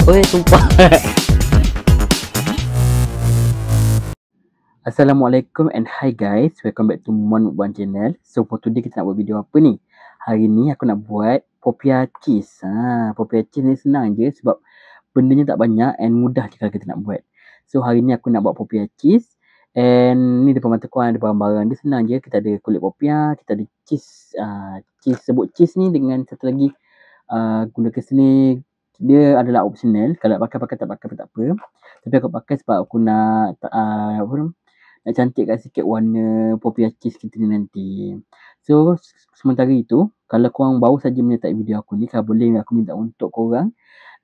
sumpah. Assalamualaikum and hi guys, welcome back to Mon Mukbang channel. So for today kita nak buat video apa ni? Hari ni aku nak buat popiah cheese. Popiah cheese ni senang je sebab bendanya tak banyak and mudah je kalau kita nak buat. So hari ni aku nak buat popiah cheese and ni depan mata korang ada barang-barang dia senang je. Kita ada kulit popiah, kita ada cheese, cheese sebut cheese ni dengan satu lagi gula keseni. Dia adalah optional, kalau nak pakai tak pakai pun tak apa. Tapi aku pakai sebab aku nak nak cantikkan sikit warna popiah cheese kita ni nanti. So sementara itu, kalau korang baru saja menyertai video aku ni, kalau boleh aku minta untuk korang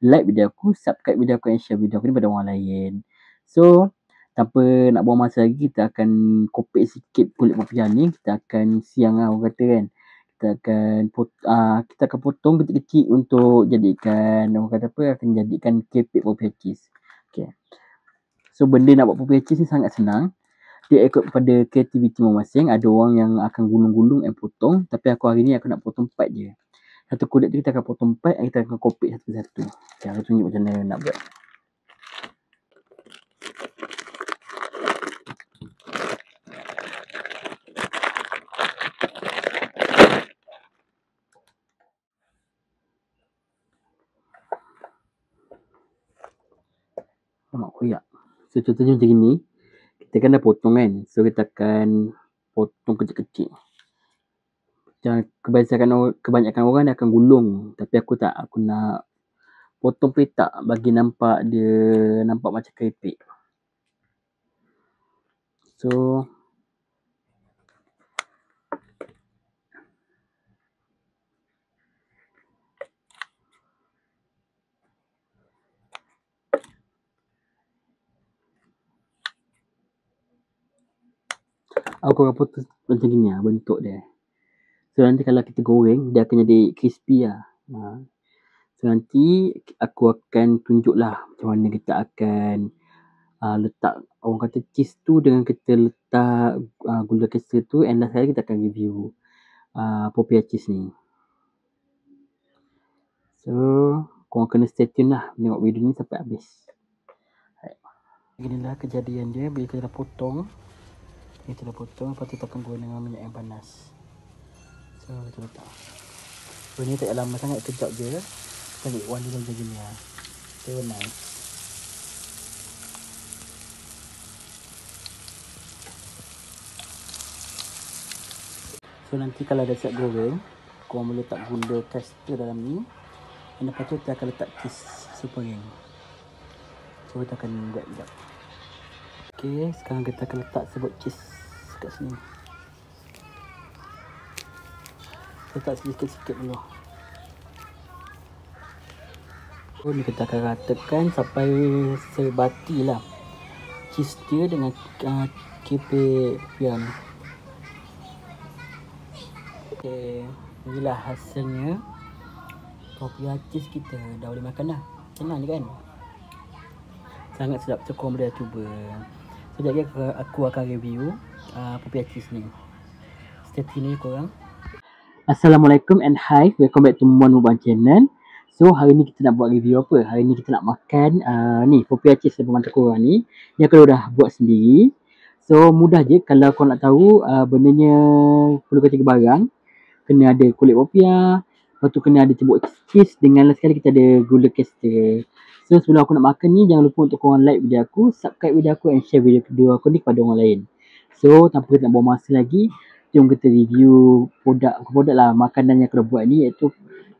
like video aku, subscribe video aku and share video aku ni pada orang lain. So tanpa nak buang masa lagi, kita akan kopek sikit kulit popiah ni. Kita akan siang lah orang kata kan. Kita akan potong kecil-kecil untuk jadikan, orang kata apa, akan jadikan kepek popiah cheese. Okay. So benda nak buat popiah cheese ni sangat senang. Dia ikut pada kreativiti masing-masing. Ada orang yang akan gulung-gulung and potong, tapi aku hari ni aku nak potong part je. Satu kulit tu kita akan potong part, kita akan kopek satu-satu. Okay, aku tunjuk macam mana nak buat. Nampak koyak. So contohnya macam ni, kita kan dah potong kan. So kita akan potong kecil-kecil. Kebanyakan orang dia akan gulung, tapi aku tak. Aku nak potong petak bagi nampak macam keripik. So aku akan potong macam gini lah bentuk dia. So nanti kalau kita goreng, dia akan jadi crispy lah. So nanti aku akan tunjuk lah macam mana kita akan letak, orang kata cheese tu dengan kita letak gula kesir tu, and last kali kita akan review popiah cheese ni. So korang kena stay tune lah tengok video ni sampai habis. Inilah kejadian dia bila kita dah potong. Lepas tu kita akan goreng dengan minyak yang panas. So kita letak. So ni tak lama sangat, kejap je. Kita ambil warna macam gini lah. So nice. So nanti kalau dah siap goreng, korang boleh letak gula caster dalam ni. Dan lepas tu kita akan letak cheese supaya. So kita akan buat sekejap. Okay, sekarang kita akan letak sebut cheese kat sini. Letak sikit-sikit dulu. So ni kita akan ratakan sampai sebati lah cheese dia dengan kepek popiah ni. Okay, inilah hasilnya popiah cheese kita. Dah boleh makan dah. Senang je kan? Sangat sedap. So korang boleh cuba. So jadi aku akan review popiah cheese ni. Stay tune ni korang. Assalamualaikum and hi, welcome back to Mon Mukbang channel. So hari ni kita nak buat review apa? Hari ni kita nak makan ni popiah cheese depan mata korang ni. Ni aku dah buat sendiri. So mudah je kalau korang nak tahu bendanya perlukan 3 barang. Kena ada kulit popiah, lepas tu kena ada cebok cheese, dengan last sekali kita ada gula caster. So sebelum aku nak makan ni, jangan lupa untuk korang like video aku, subscribe video aku and share video aku ni kepada orang lain. So tanpa kita nak buang masa lagi, jom kita review produk lah, makanan yang aku dah buat ni, iaitu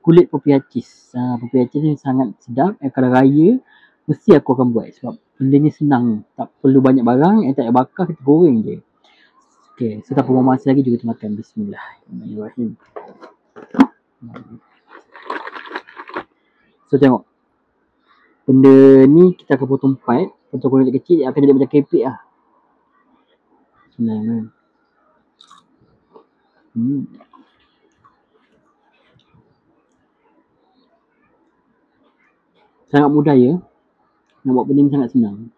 kulit popiah cheese. Popiah cheese ni sangat sedap, kalau raya mesti aku akan buat sebab bendanya senang, tak perlu banyak barang, tak payah bakar, kita goreng je. Okay, so tanpa buang masa lagi, jom kita makan. Bismillahirrahmanirrahim. So tengok, benda ni kita akan potong part, potong kulit kecil, akan jadi macam keripik lah. Bismillahirrahmanirrahim. Sangat mudah ya. Nak buat benda ni sangat senang.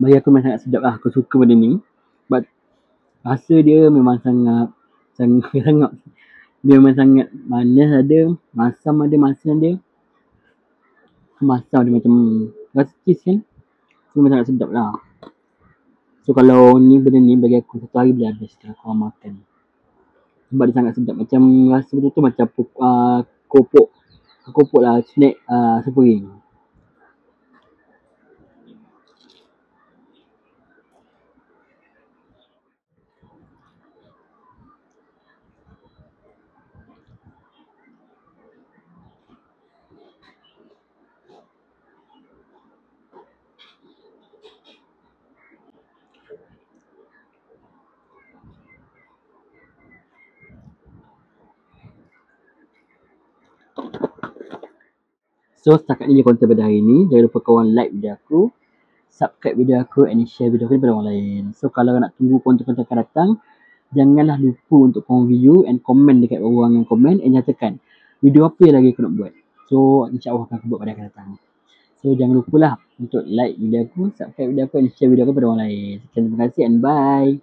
bagi aku memang sangat sedap lah. Aku suka benda ni. Sebab rasa dia memang sangat sangat dia memang sangat manis ada, masam ada, masin ada. Masam dia macam rasa cheese kan. So, memang sangat sedap lah. So kalau ni benda ni bagi aku satu hari boleh habis kalau korang makan. Sebab dia sangat sedap. Macam rasa betul-betul macam kopok lah snack Spring. So setakat ni je konten pada hari ni. Jangan lupa korang like video aku, subscribe video aku and share video aku kepada orang lain. So kalau nak tunggu konten-konten akan datang, janganlah lupa untuk korang view and komen dekat ruangan komen and nyatakan video apa yang lagi aku nak buat. So insyaAllah akan aku buat pada akan datang. So jangan lupalah untuk like video aku, subscribe video aku and share video aku kepada orang lain. Sekian, terima kasih and bye.